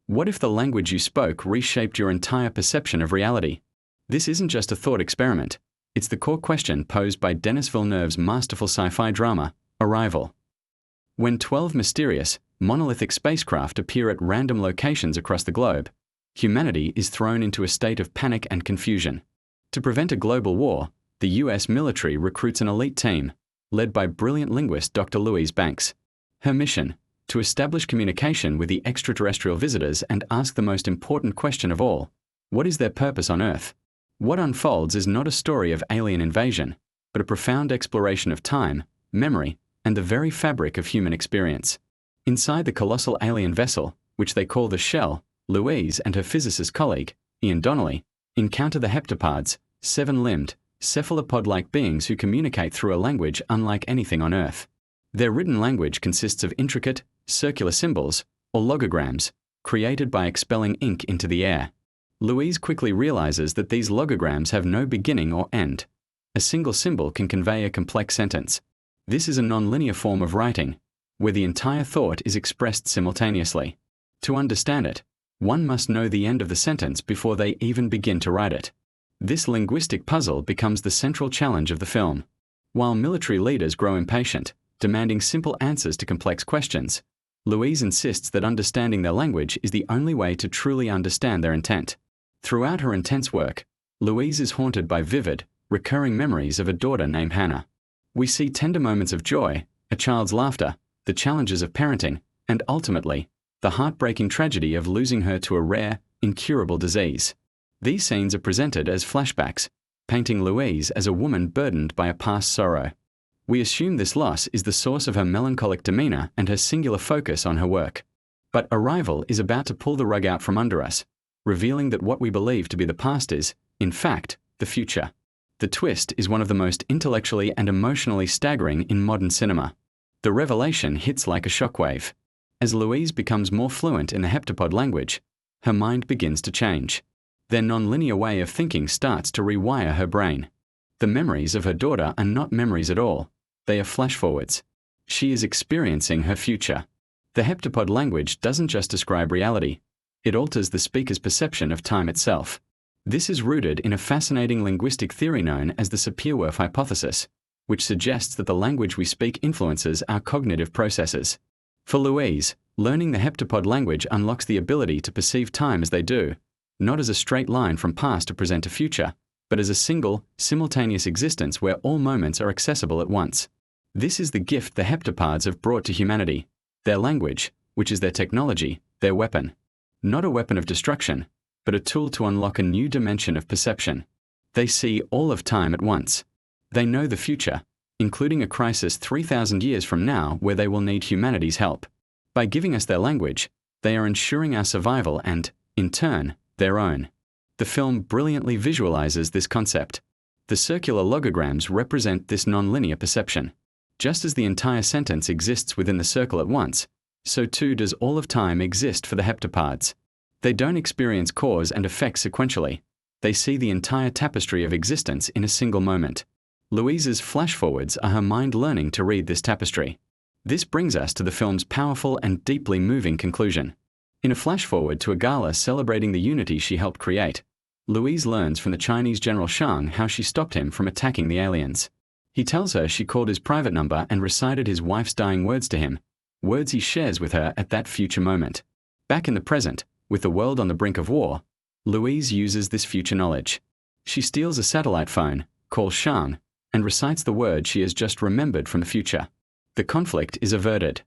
What if the language you spoke reshaped your entire perception of reality? This isn't just a thought experiment. It's the core question posed by Denis Villeneuve's masterful sci-fi drama, Arrival. When 12 mysterious, monolithic spacecraft appear at random locations across the globe, humanity is thrown into a state of panic and confusion. To prevent a global war, the US military recruits an elite team, led by brilliant linguist Dr. Louise Banks. Her mission: to establish communication with the extraterrestrial visitors and ask the most important question of all: what is their purpose on Earth? What unfolds is not a story of alien invasion, but a profound exploration of time, memory, and the very fabric of human experience. Inside the colossal alien vessel, which they call the Shell, Louise and her physicist colleague, Ian Donnelly, encounter the heptapods, seven-limbed, cephalopod-like beings who communicate through a language unlike anything on Earth. Their written language consists of intricate, circular symbols, or logograms, created by expelling ink into the air. Louise quickly realizes that these logograms have no beginning or end. A single symbol can convey a complex sentence. This is a non-linear form of writing, where the entire thought is expressed simultaneously. To understand it, one must know the end of the sentence before they even begin to write it. This linguistic puzzle becomes the central challenge of the film. While military leaders grow impatient, demanding simple answers to complex questions, Louise insists that understanding their language is the only way to truly understand their intent. Throughout her intense work, Louise is haunted by vivid, recurring memories of a daughter named Hannah. We see tender moments of joy, a child's laughter, the challenges of parenting, and ultimately, the heartbreaking tragedy of losing her to a rare, incurable disease. These scenes are presented as flashbacks, painting Louise as a woman burdened by a past sorrow. We assume this loss is the source of her melancholic demeanor and her singular focus on her work. But Arrival is about to pull the rug out from under us, revealing that what we believe to be the past is, in fact, the future. The twist is one of the most intellectually and emotionally staggering in modern cinema. The revelation hits like a shockwave. As Louise becomes more fluent in the heptapod language, her mind begins to change. Their non-linear way of thinking starts to rewire her brain. The memories of her daughter are not memories at all. They are flash-forwards. She is experiencing her future. The heptapod language doesn't just describe reality. It alters the speaker's perception of time itself. This is rooted in a fascinating linguistic theory known as the Sapir-Whorf hypothesis, which suggests that the language we speak influences our cognitive processes. For Louise, learning the heptapod language unlocks the ability to perceive time as they do, not as a straight line from past to present to future, but as a single, simultaneous existence where all moments are accessible at once. This is the gift the heptapods have brought to humanity: their language, which is their technology, their weapon. Not a weapon of destruction, but a tool to unlock a new dimension of perception. They see all of time at once. They know the future, including a crisis 3,000 years from now where they will need humanity's help. By giving us their language, they are ensuring our survival and, in turn, their own. The film brilliantly visualizes this concept. The circular logograms represent this non-linear perception. Just as the entire sentence exists within the circle at once, so too does all of time exist for the heptapods. They don't experience cause and effect sequentially. They see the entire tapestry of existence in a single moment. Louise's flash-forwards are her mind learning to read this tapestry. This brings us to the film's powerful and deeply moving conclusion. In a flash-forward to a gala celebrating the unity she helped create, Louise learns from the Chinese General Shang how she stopped him from attacking the aliens. He tells her she called his private number and recited his wife's dying words to him, words he shares with her at that future moment. Back in the present, with the world on the brink of war, Louise uses this future knowledge. She steals a satellite phone, calls Shang, and recites the word she has just remembered from the future. The conflict is averted.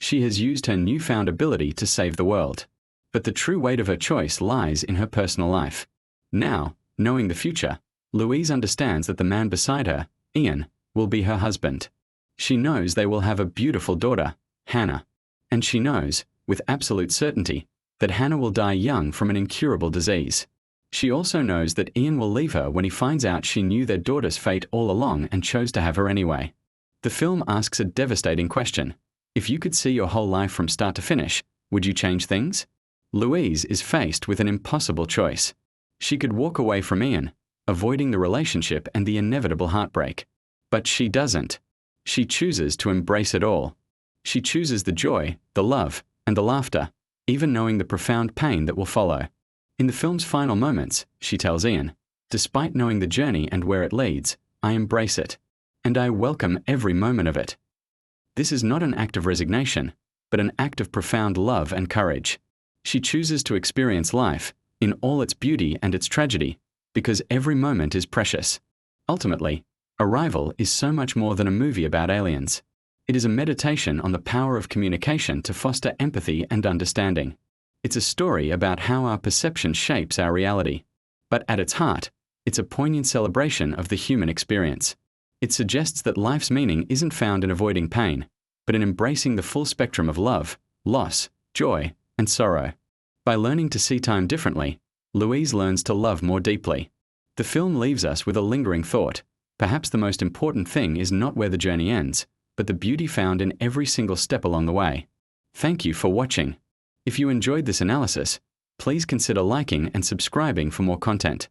She has used her newfound ability to save the world. But the true weight of her choice lies in her personal life. Now, knowing the future, Louise understands that the man beside her, Ian, will be her husband. She knows they will have a beautiful daughter, Hannah. And she knows, with absolute certainty, that Hannah will die young from an incurable disease. She also knows that Ian will leave her when he finds out she knew their daughter's fate all along and chose to have her anyway. The film asks a devastating question. If you could see your whole life from start to finish, would you change things? Louise is faced with an impossible choice. She could walk away from Ian, avoiding the relationship and the inevitable heartbreak. But she doesn't. She chooses to embrace it all. She chooses the joy, the love, and the laughter, even knowing the profound pain that will follow. In the film's final moments, she tells Ian, "Despite knowing the journey and where it leads, I embrace it, and I welcome every moment of it." This is not an act of resignation, but an act of profound love and courage. She chooses to experience life, in all its beauty and its tragedy, because every moment is precious. Ultimately, Arrival is so much more than a movie about aliens. It is a meditation on the power of communication to foster empathy and understanding. It's a story about how our perception shapes our reality. But at its heart, it's a poignant celebration of the human experience. It suggests that life's meaning isn't found in avoiding pain, but in embracing the full spectrum of love, loss, joy, and sorrow. By learning to see time differently, Louise learns to love more deeply. The film leaves us with a lingering thought. Perhaps the most important thing is not where the journey ends, but the beauty found in every single step along the way. Thank you for watching. If you enjoyed this analysis, please consider liking and subscribing for more content.